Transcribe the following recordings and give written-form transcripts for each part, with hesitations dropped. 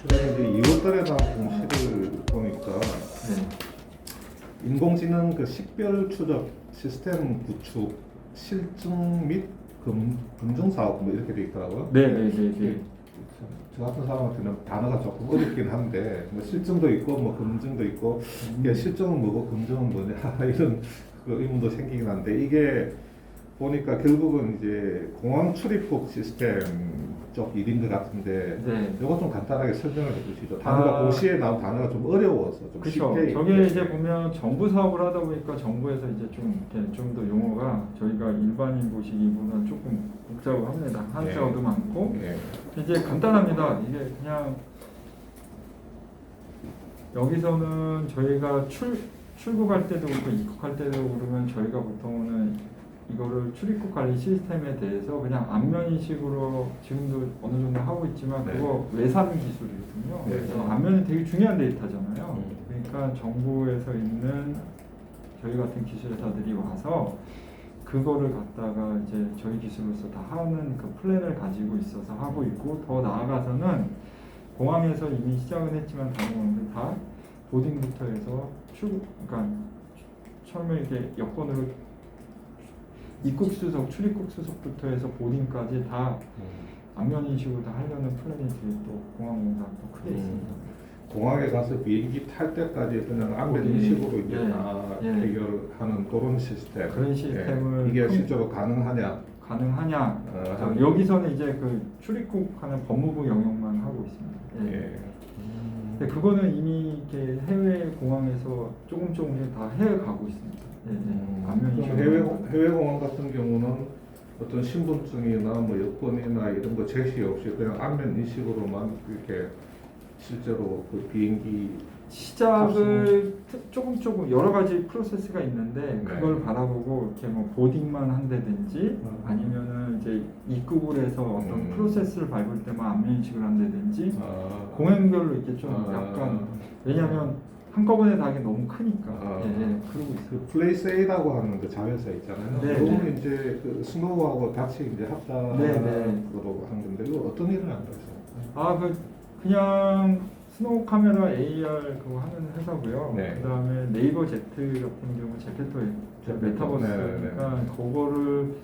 그다음에 이제 2월달에 나온 공시를 보니까 인공지능 그 식별 추적 시스템 구축 실증 및 검증 사업 뭐 이렇게 돼 있더라고요. 네네네네. 저 같은 사람한테는 단어가 조금 어렵긴 한데 뭐 실증도 있고 뭐 검증도 있고 이게 실증은 뭐고 검증은 뭐냐 이런 그 의문도 생기긴 한데 이게 보니까 결국은 이제 공항 출입국 시스템 쪽 일인 것 같은데 네. 이거 좀 간단하게 설명을 해주시죠. 단어가 고시에 나온 단어가 좀 어려워서 좀 그렇죠. 쉽게 저게 이제 보면 정부 사업을 하다 보니까 정부에서 이제 좀 더 용어가 저희가 일반인 보시기보다 조금 복잡합니다. 한자어도 많고 네. 이제 간단합니다. 이게 그냥 여기서는 저희가 출국할 때도 그렇고 입국할 때도 그러면 저희가 보통은 이거를 출입국 관리 시스템에 대해서 그냥 안면인식으로 지금도 어느 정도 하고 있지만 그거 외산 기술이거든요. 네. 그래서 안면이 되게 중요한 데이터잖아요. 그러니까 정부에서 있는 저희 같은 기술회사들이 와서 그거를 갖다가 이제 저희 기술로서 다 하는 그 플랜을 가지고 있어서 하고 있고 더 나아가서는 공항에서 이미 시작은 했지만 다른 공항들 다 보딩부터 해서 그러니까 처음에 이렇게 여권으로 입국 수속, 출입국 수속부터 해서 보딩까지 다 안면 인식으로 다 하려는 플랜이 또 공항공사 또 크게 있습니다. 공항에 가서 비행기 탈 때까지 그냥 안면 거기, 인식으로 이제 예, 다 예. 해결하는 그런 시스템. 그런 시스템을 이게 실제로 가능하냐? 가능하냐? 여기서는 이제 그 출입국하는 법무부 영역만 하고 있습니다. 예. 예. 근데 그거는 이미 이렇게 해외 공항에서 조금씩 다 해 가고 있습니다. 예, 안면 그럼 인식. 해외 공항 같은 경우는 어떤 신분증이나 뭐 여권이나 이런 거 제시 없이 그냥 안면 인식으로만 이렇게 실제로 그 비행기 시작을 조금 여러 가지 프로세스가 있는데 그걸 네. 바라보고 이렇게 뭐 보딩만 한다든지 아니면은 이제 입국을 해서 어떤 프로세스를 밟을 때만 안면 인식을 한다든지 공항별로 이렇게 좀 약간 왜냐하면 한꺼번에 다 하기 너무 크니까 예, 그러고 있어요. 그 플레이스 A라고 하는 그 자회사 있잖아요. 네, 그거는 네. 이제 그 스노우하고 같이 이제 합작으로 네, 네. 한 건데 이거 어떤 일을 한 거죠? 그냥 스노우 카메라 AR 그거 하는 회사고요. 네. 그다음에 네이버 Z 같은 경우 제페토 메타버스니까 그거를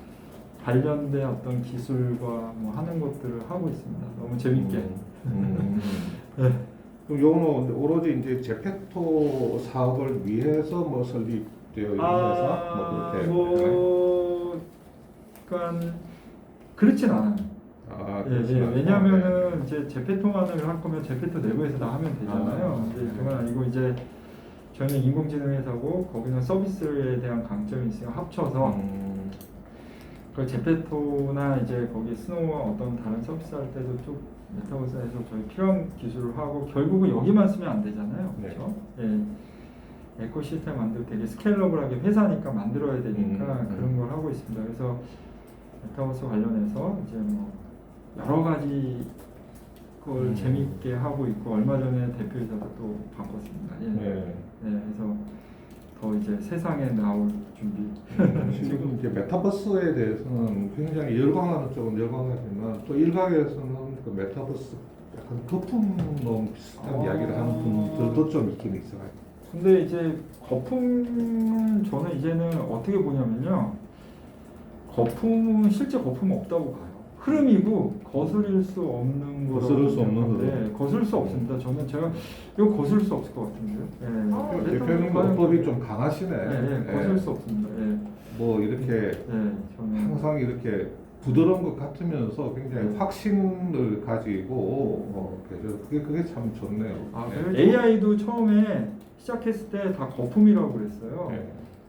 관련된 어떤 기술과 뭐 하는 것들을 하고 있습니다. 너무 재밌게. 네. 그럼 요거는 오로지 이제 제페토 사업을 위해서 뭐 설립되어 있는 회사 뭐 그렇게 그러니까 그렇진 않아요. 왜냐하면은 이제 제페토만을 할 거면 제페토 내부에서 다 하면 되잖아요. 이제 그건 아니고 이제 저희는 인공지능 회사고 거기는 서비스에 대한 강점이 있으니까 합쳐서 그 제페토나 이제 거기 스노우와 어떤 다른 서비스 할 때도 좀 메타버스에서 저희 필요한 기술을 하고 결국은 여기만 쓰면 안 되잖아요. 그렇죠? 예. 에코시스템 만들고 되게 스케일러블하게 회사니까 만들어야 되니까 그런 걸 하고 있습니다. 그래서 메타버스 관련해서 이제 뭐 여러 가지 걸 재미있게 하고 있고 얼마 전에 대표이사도 또 바꿨습니다. 예. 그래서 더 이제 세상에 나올 준비. 지금 이제 메타버스에 대해서는 굉장히 열광하는 쪽은 열광하지만 또 일각에서는 그 메타버스 약간 거품론 비슷한 이야기를 하는 분들도 좀 있긴 있어요. 근데 이제 거품은 저는 이제는 어떻게 보냐면요. 거품은 실제 거품은 없다고 봐요. 흐름이고 거스릴 수 없는 거라고 거스를 수 없는 생각하는데 거스를 수 없습니다. 저는 제가 이거 거스를 수 없을 것 같은데요. 대표님 법이 좀 강하시네. 거스를 수 없습니다. 뭐 이렇게 저는 항상 이렇게 부드러운 것 같으면서 굉장히 확신을 가지고 그게 참 좋네요. AI도 처음에 시작했을 때 다 거품이라고 그랬어요.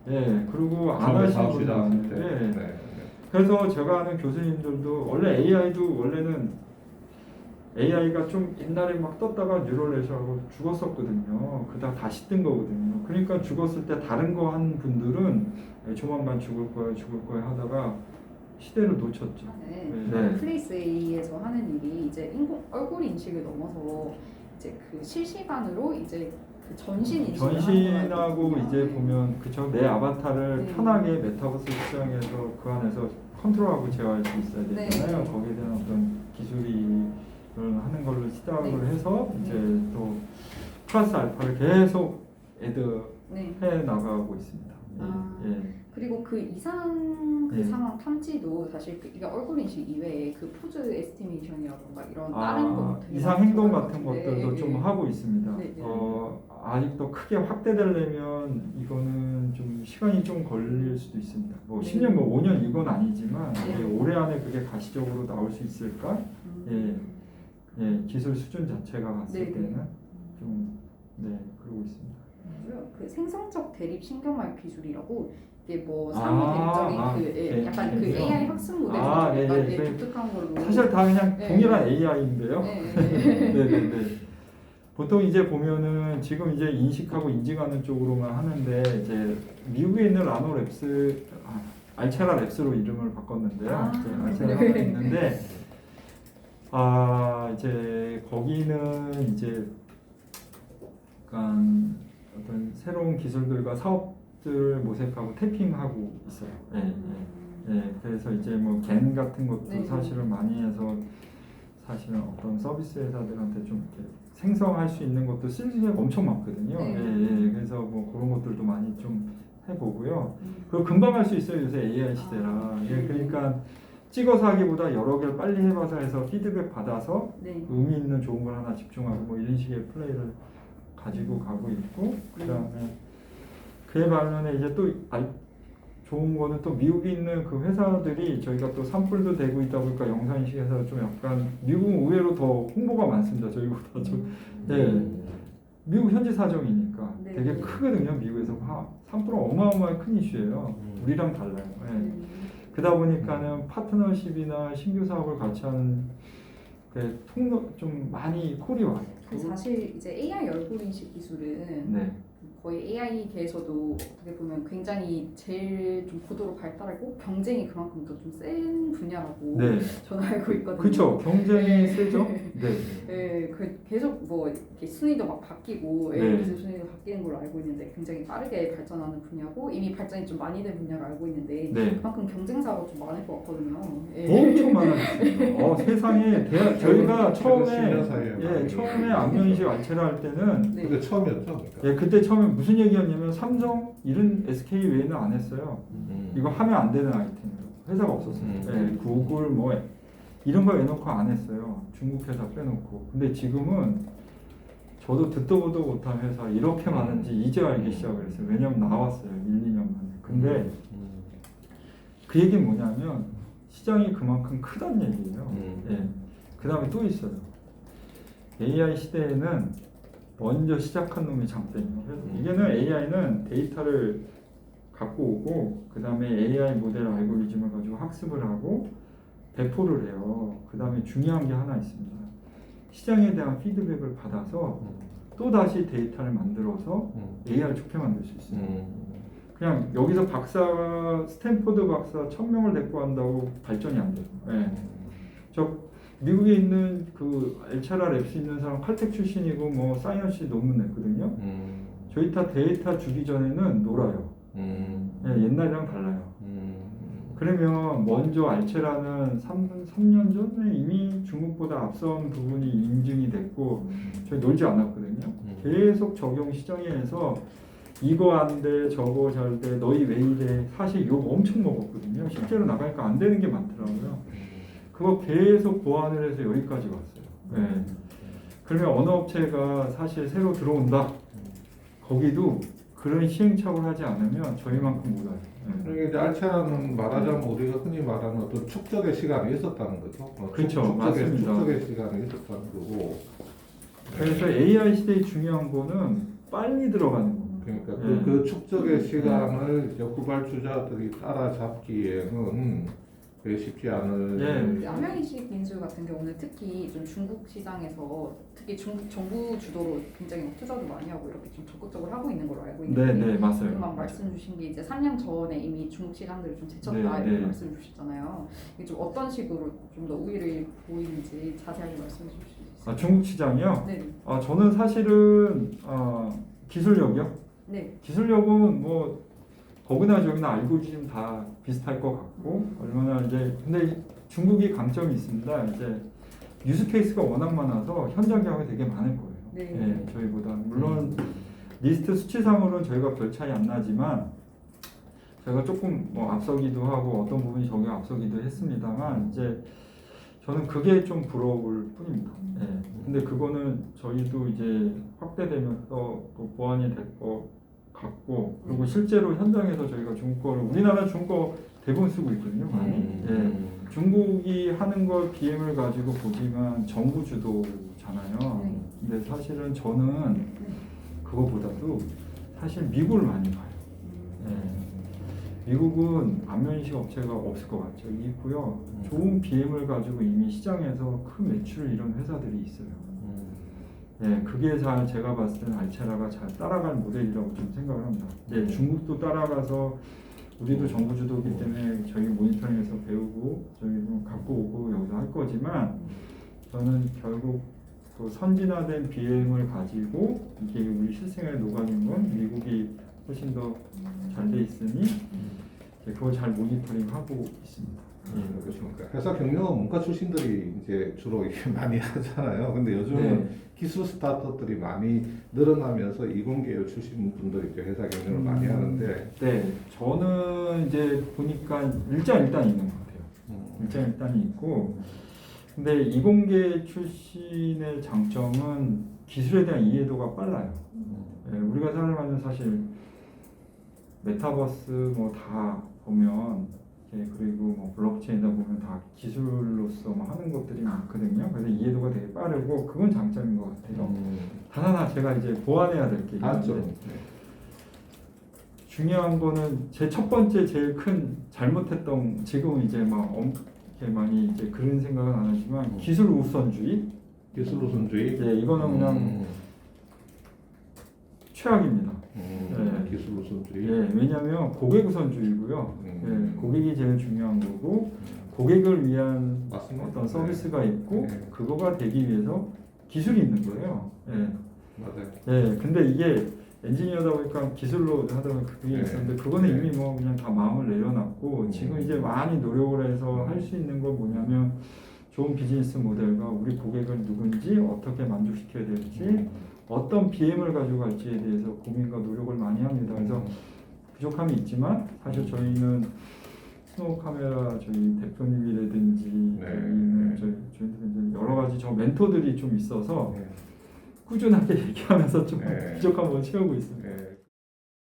그리고 안 하시는 분들 많은데 그래서 제가 아는 교수님들도 원래 AI도 원래는 AI가 좀 옛날에 막 떴다가 뉴럴레셔하고 죽었었거든요. 그러다가 다시 뜬 거거든요. 그러니까 죽었을 때 다른 거 한 분들은 조만간 죽을 거야 하다가 시대를 놓쳤죠. 플레이스 A에서 하는 일이 이제 얼굴 인식을 넘어서 이제 그 실시간으로 이제 그 전신 인식을 전신하고 이제 보면 그쵸 내 아바타를 편하게 메타버스 시장에서 그 안에서 컨트롤하고 제어할 수 있어야 되잖아요. 거기에 대한 어떤 기술이 하는 걸로 시작을 네. 해서 이제 네. 또 플러스 알파를 계속 애드 네. 해 나가고 있습니다. 아. 예. 그리고 그 이상 그 네. 상황 탐지도 사실 이게 얼굴 인식 이외에 그 포즈 에스티메이션이라던가 이런 다른 거 되게 이상 많이 행동 들어갈 같은 것 같은데, 것들도 예, 좀 예. 하고 있습니다. 네, 네. 아직도 크게 확대되려면 이거는 좀 시간이 좀 걸릴 수도 있습니다. 뭐 네. 10년, 뭐 5년 이건 아니지만 네. 이게 올해 안에 그게 가시적으로 나올 수 있을까? 기술 수준 자체가 봤을 네, 네. 때는 좀 그러고 있습니다. 그 생성적 대립 신경말 기술이라고 이게 뭐 아, 상호대립적인 네, 약간 그 그렇죠. AI 학습 모델 중에 아, 네, 약간 네. 독특한 걸로 사실 다 그냥 네. 동일한 AI인데요. 네, 네. 네네네. 보통 이제 보면은 지금 이제 인식하고 인증하는 쪽으로만 하는데 이제 미국에 있는 라노랩스, 알체라 랩스로 이름을 바꿨는데요. 아, 이제 알체라가 네. 있는데 이제 거기는 이제 약간 어떤 새로운 기술들과 사업들을 모색하고 태핑하고 있어요. 그래서 이제 뭐 겐 같은 것도 네. 사실은 많이 해서 사실은 어떤 서비스 회사들한테 좀 이렇게 생성할 수 있는 것도 쓸 수가 엄청 많거든요. 네. 그래서 뭐 그런 것들도 많이 좀 해보고요. 그리고 금방 할 수 있어요. 요새 AI 시대라. 그러니까 찍어서 하기보다 여러 개를 빨리 해봐서 해서 피드백 받아서 네. 의미 있는 좋은 걸 하나 집중하고 뭐 이런 식의 플레이를 가지고 가고 있고 그다음에 그에 반면에 이제 또 좋은 거는 또 미국에 있는 그 회사들이 저희가 또 산불도 되고 있다 보니까 영상인식에서 좀 약간 미국은 의외로 더 홍보가 많습니다. 저희보다 좀 미국 현지 사정이니까 네. 되게 크거든요. 미국에서 산불은 어마어마한 큰 이슈예요. 우리랑 달라요. 그러다 보니까는 파트너십이나 신규 사업을 같이 하는 그 통로 좀 많이 콜이 와요. 그 사실 이제 AI 얼굴 인식 기술은 네. 거의 AI계에서도 어떻게 보면 굉장히 제일 좀 고도로 발달하고 경쟁이 그만큼 더 좀 센 분야라고 네. 저는 알고 있거든요. 그렇죠. 경쟁이 네. 세죠. 네. 그 계속 뭐 이렇게 순위도 막 바뀌고 네. 기술 순위도 바뀌는 걸로 알고 있는데 굉장히 빠르게 발전하는 분야고 이미 발전이 좀 많이 된 분야로 알고 있는데 네. 그만큼 경쟁사가 좀 많을 것 같거든요. 엄청 많아졌습니다. 세상에 저희가 처음에 10년 사이에 처음에 안면인식 알체라 할 때는 네. 그게 처음이었죠. 그러니까. 그때 처음에 무슨 얘기였냐면 삼성 이런 SK 외에는 안 했어요. 이거 하면 안 되는 아이템이라고 회사가 없었어요. 구글 뭐 이런 거 해놓고 안 했어요. 중국 회사 빼놓고. 근데 지금은 저도 듣도 보도 못한 회사 이렇게 많은지 이제 알기 시작을 했어요. 왜냐면 나왔어요. 1, 2년 만에. 근데 그 얘기는 뭐냐면 시장이 그만큼 크다는 얘기예요. 그 다음에 또 있어요. AI 시대에는 먼저 시작한 놈이 장땡이에요. 그래서 이게는 AI는 데이터를 갖고 오고 그 다음에 AI 모델 알고리즘을 가지고 학습을 하고 배포를 해요. 그 다음에 중요한 게 하나 있습니다. 시장에 대한 피드백을 받아서 또 다시 데이터를 만들어서 AI를 좋게 만들 수 있어요. 그냥 여기서 스탠포드 박사 1000명을 데리고 간다고 발전이 안 돼요. 저 미국에 있는 그 알체라 랩스 있는 사람 칼텍 출신이고 뭐 사이언시 논문 냈거든요. 저희 다 데이터 주기 전에는 놀아요. 옛날이랑 달라요. 그러면 먼저 알체라는 3년 전에 이미 중국보다 앞선 부분이 인증이 됐고 저희 놀지 않았거든요. 계속 적용 시장에서 이거 안 돼, 저거 잘 돼, 너희 왜 이래 사실 욕 엄청 먹었거든요. 실제로 나가니까 안 되는 게 많더라고요. 그거 계속 보완을 해서 여기까지 왔어요. 그러면 어느 업체가 사실 새로 들어온다. 거기도 그런 시행착오를 하지 않으면 저희만큼 못해요. 그러니까 이제 알체라는 말하자면 우리가 흔히 말하는 어떤 축적의 시간이 있었다는 거죠. 그렇죠, 맞습니다. 축적의 시간이 있었다는 거고. 그래서 AI 시대의 중요한 거는 빨리 들어가는 거. 그러니까 그 축적의 시간을 이제 후발주자들이 따라잡기에는 그게 쉽지 않을. 그 안면인식 기술 같은 경우는 특히 좀 중국 시장에서 특히 중국 정부 주도로 굉장히 투자도 많이 하고 이렇게 좀 적극적으로 하고 있는 걸로 알고 있는데 네, 맞아요. 금방 말씀 주신 게 이제 3년 전에 이미 중국 시장들을 좀 제쳤다 이렇게 말씀 주셨잖아요. 이게 좀 어떤 식으로 좀 더 우위를 보이는지 자세하게 말씀해 주실 수 있어요? 중국 시장이요? 네. 저는 사실은 기술력이요. 네. 기술력은 뭐 거기나 저기나 알고리즘 다 비슷할 것 같고 얼마나 이제 근데 중국이 강점이 있습니다. 이제 유스 케이스가 워낙 많아서 현장 경험이 되게 많을 거예요. 네. 예, 저희보다 물론 리스트 수치상으로는 저희가 별 차이 안 나지만 저희가 조금 뭐 앞서기도 하고 어떤 부분이 저기 앞서기도 했습니다만 이제 저는 그게 좀 부러울 뿐입니다. 예. 근데 그거는 저희도 이제 확대되면서 또 보완이 될 것 같고 그리고 실제로 현장에서 저희가 중국 거를 우리나라 중국 거 대부분 쓰고 있거든요. 많이. 예. 중국이 하는 걸 BM을 가지고 보지만 정부 주도잖아요. 네. 근데 사실은 저는 그거보다도 사실 미국을 많이 봐요. 예. 미국은 안면인식 업체가 없을 것 같죠. 있고요. 좋은 BM을 가지고 이미 시장에서 큰 매출을 이룬 회사들이 있어요. 예, 그게 잘 제가 봤을 때는 알체라가 잘 따라갈 모델이라고 좀 생각을 합니다. 예, 중국도 따라가서 우리도 정부 주도기 때문에 저희 모니터링에서 배우고 저희 갖고 오고 여기서 할 거지만 저는 결국 그 선진화된 BM을 가지고 이게 우리 실생활에 녹아든 건 미국이 훨씬 더 잘 돼 있으니 이제 그걸 잘 모니터링하고 있습니다. 그렇습니까? 회사 경력은 문과 출신들이 이제 주로 이렇게 많이 하잖아요. 근데 요즘은 네. 기술 스타트업들이 많이 늘어나면서 이공계열 출신 분들이 이제 회사 경력을 많이 하는데 네, 저는 이제 보니까 일장 일단이 있는 것 같아요. 일장 일단이 있고, 근데 이공계 출신의 장점은 기술에 대한 이해도가 빨라요. 예, 우리가 생각하는 사실 메타버스 뭐 다 보면 예, 그리고 뭐 블록체인이다 보면 다 기술로서 뭐 하는 것들이 많거든요. 그래서 이해도가 되게 빠르고 그건 장점인 것 같아요. 단 하나 제가 이제 보완해야 될 게 있는데 중요한 거는 제 첫 번째 제일 큰 잘못했던 지금은 이제 막 이렇게 많이 이제 그런 생각은 안 하지만 기술 우선주의. 기술 우선주의. 예, 이거는 그냥 최악입니다. 네. 기술 우선주의. 예, 왜냐하면 고객 우선주의고요. 예, 고객이 제일 중요한 거고 고객을 위한 맞습니다. 어떤 서비스가 있고 네. 그거가 되기 위해서 기술이 있는 거예요. 예. 맞아요. 예, 근데 이게 엔지니어다 보니까 기술로 하다 보면 그게 네. 있었는데 그거는 네. 이미 뭐 그냥 다 마음을 내려놨고 지금 이제 많이 노력을 해서 할 수 있는 건 뭐냐면 좋은 비즈니스 모델과 우리 고객을 누군지 어떻게 만족시켜야 될지 어떤 BM을 가지고 갈지에 대해서 고민과 노력을 많이 합니다. 그래서 부족함이 있지만 사실 저희는 스노우 카메라 저희 대표님이라든지 네. 저희는 저희는 여러 가지 저 멘토들이 좀 있어서 네. 꾸준하게 얘기하면서 좀 네. 부족한 걸 채우고 있습니다. 네.